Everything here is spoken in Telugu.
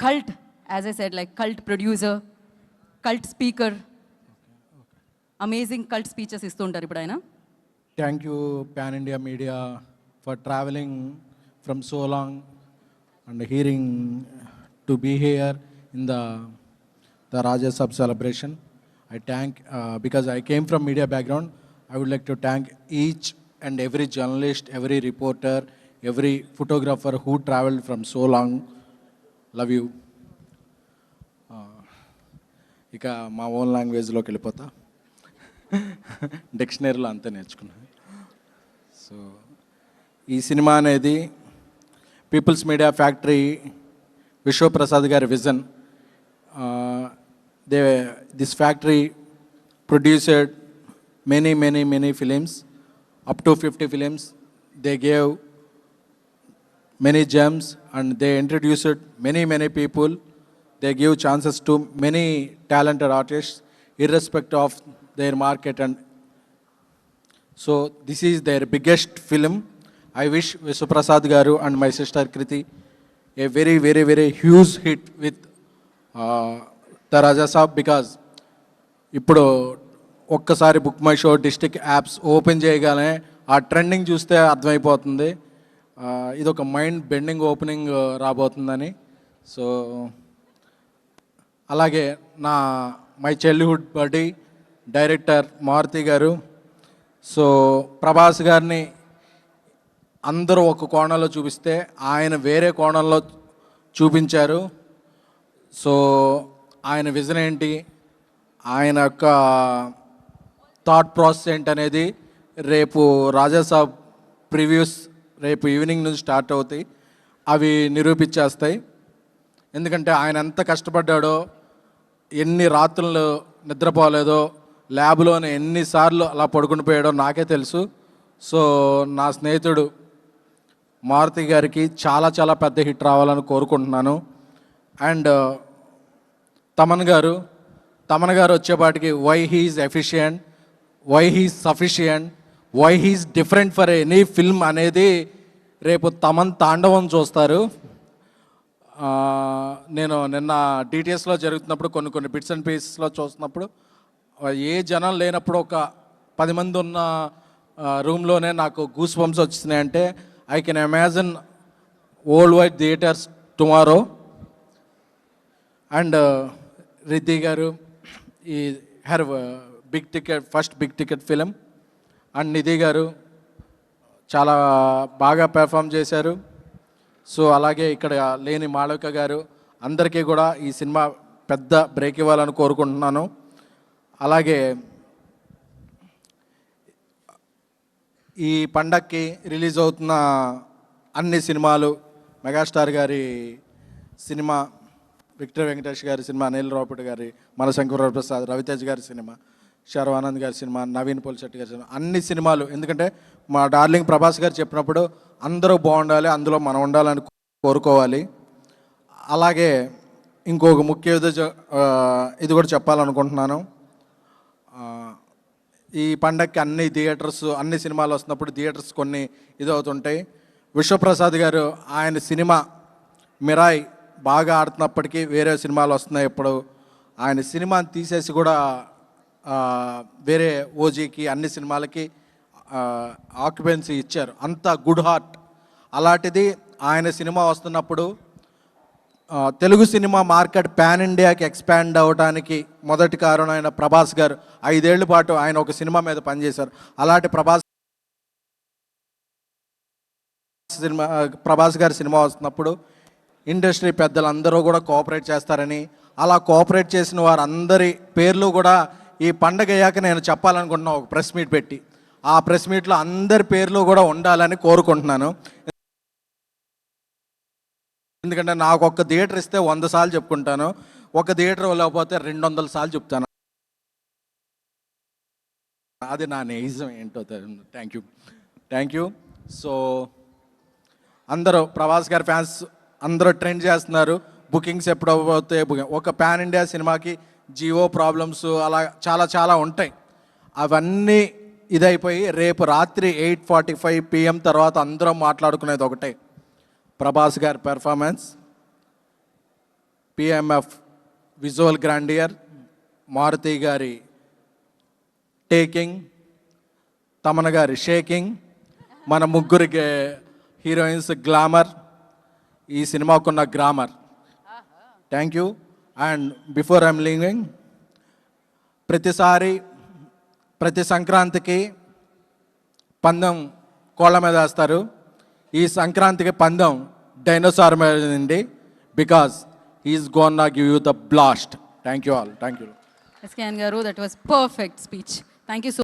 cult, as I said, like cult producer, cult speaker. Amazing cult speeches istuntaru ippudu ayana. Thank you, Pan India Media, for traveling from so long and hearing to be here in the Rajya Sab celebration. I thank, because I came from media background, I would like to thank each and every journalist, every reporter, every photographer who traveled from so long. Love you. ఇక మా ఓన్ లాంగ్వేజ్లోకి వెళ్ళిపోతా. డిక్షనరీలో అంతా నేర్చుకున్నాను. సో ఈ సినిమా అనేది peoples media factory Vishwaprasad garu vision. This factory produced many films, up to 50 films. They gave many gems and they introduced many people. They give chances to many talented artists irrespective of their market. And so this is their biggest film. I wish Vishwaprasad Garu and my sister Kriti a very huge hit with the Raja Saab, because ఇప్పుడు ఒక్కసారి book my show district apps open చేయగానే ఆ ట్రెండింగ్ చూస్తే అర్థమైపోతుంది ఇది ఒక మైండ్ బెండింగ్ ఓపెనింగ్ రాబోతుందని. సో అలాగే మై చైల్డ్హుడ్ బడ్డీ డైరెక్టర్ మారుతి గారు. సో ప్రభాస్ గారిని అందరూ ఒక కోణంలో చూపిస్తే ఆయన వేరే కోణంలో చూపించారు. సో ఆయన విజన్ ఏంటి, ఆయన యొక్క థాట్ ప్రాసెస్ ఏంటనేది రేపు రాజాసాబ్ ప్రివ్యూస్ రేపు ఈవినింగ్ నుంచి స్టార్ట్ అవుతాయి, అవి నిరూపించేస్తాయి. ఎందుకంటే ఆయన ఎంత కష్టపడ్డాడో, ఎన్ని రాత్రులు నిద్రపోలేదో, ల్యాబ్లోనే ఎన్నిసార్లు అలా పడుకుని పోయాడో నాకే తెలుసు. సో నా స్నేహితుడు మారుతి గారికి చాలా పెద్ద హిట్ రావాలని కోరుకుంటున్నాను. అండ్ తమన్ గారు వచ్చేపాటికి why he is efficient, why he is sufficient, why he is different for any film అనేది రేపు తమన్ తాండవం చూస్తారు. నేను నిన్న డిటిఎస్లో జరుగుతున్నప్పుడు కొన్ని బిట్స్ అండ్ పీసెస్లో చూస్తున్నప్పుడు ఏ జనం లేనప్పుడు ఒక 10 మంది ఉన్న రూమ్లోనే నాకు గూస్ బంప్స్ వచ్చినాయంటే I can imagine worldwide theatres tomorrow. And Riddhi garu ఈ her first big ticket film. And Nidhi garu చాలా బాగా పెర్ఫామ్ చేశారు. సో అలాగే ఇక్కడ లేని మాళవిక గారు, అందరికీ కూడా ఈ సినిమా పెద్ద బ్రేక్ ఇవ్వాలని కోరుకుంటున్నాను. అలాగే ఈ పండక్కి రిలీజ్ అవుతున్న అన్ని సినిమాలు, మెగాస్టార్ గారి సినిమా, విక్టర్ వెంకటేష్ గారి సినిమా, అనిల్ రావుపూడి గారి, మనశంకర ప్రసాద్, రవితేజ్ గారి సినిమా, శర్వానంద్ గారి సినిమా, నవీన్ పోలిశెట్టి గారి సినిమా, అన్ని సినిమాలు. ఎందుకంటే మా డార్లింగ్ ప్రభాస్ గారు చెప్పినప్పుడు అందరూ బాగుండాలి, అందులో మనం ఉండాలని కోరుకోవాలి. అలాగే ఇంకొక ముఖ్య ఇది కూడా చెప్పాలనుకుంటున్నాను. ఈ పండగకి అన్ని సినిమాలు వస్తున్నప్పుడు థియేటర్స్ కొన్ని ఇదవుతుంటాయి. విశ్వప్రసాద్ గారు ఆయన సినిమా మిరాయ్ బాగా ఆడుతున్నప్పటికీ వేరే సినిమాలు వస్తున్నాయి. ఇప్పుడు ఆయన సినిమాని తీసేసి కూడా వేరే ఓజీకి అన్ని సినిమాలకి ఆక్యుపెన్సీ ఇచ్చారు. అంత గుడ్ హార్ట్. అలాంటిది ఆయన సినిమా వస్తున్నప్పుడు తెలుగు సినిమా మార్కెట్ పాన్ ఇండియాకి ఎక్స్పాండ్ అవడానికి మొదటి కారణం ఆయన ప్రభాస్ గారు. 5 ఏళ్ల పాటు ఆయన ఒక సినిమా మీద పనిచేశారు. అలాంటి ప్రభాస్ గారి సినిమా వస్తున్నప్పుడు ఇండస్ట్రీ పెద్దలందరూ కూడా కోఆపరేట్ చేస్తారని, అలా కోఆపరేట్ చేసిన వారందరి పేర్లు కూడా ఈ పండగ అయ్యాక నేను చెప్పాలనుకుంటున్నా ఒక ప్రెస్ మీట్ పెట్టి. ఆ ప్రెస్ మీట్లో అందరి పేర్లు కూడా ఉండాలని కోరుకుంటున్నాను. ఎందుకంటే నాకు ఒక థియేటర్ ఇస్తే 100 సార్లు చెప్పుకుంటాను, ఒక థియేటర్ లేకపోతే 200 సార్లు చెప్తాను. అది నా నిజం ఏంటో. Thank you. సో అందరూ ప్రభాస్ గారి ఫ్యాన్స్ అందరూ ట్రెండ్ చేస్తున్నారు, బుకింగ్స్ ఎప్పుడు అవుతాయి. ఒక పాన్ ఇండియా సినిమాకి జియో ప్రాబ్లమ్స్ అలా చాలా ఉంటాయి. అవన్నీ ఇదైపోయి రేపు రాత్రి 8:45 PM తర్వాత అందరం మాట్లాడుకునేది ఒకటే, ప్రభాస్ గారి performance. PMF visual grandeur, Maruthi గారి టేకింగ్, తమన గారి షేకింగ్, మన ముగ్గురికి హీరోయిన్స్ గ్లామర్, ఈ సినిమాకున్న grammar. Thank you. And before I'm leaving, ప్రతి సంక్రాంతికి పందెం కోళ్ళ మీద వేస్తారు. ఈ సంక్రాంతికి పందెం డైనోసార్ మీద ఉంది. Because he's gonna give you the blast. Thank you all. Thank you. SKN Garu, that was perfect speech. Thank you so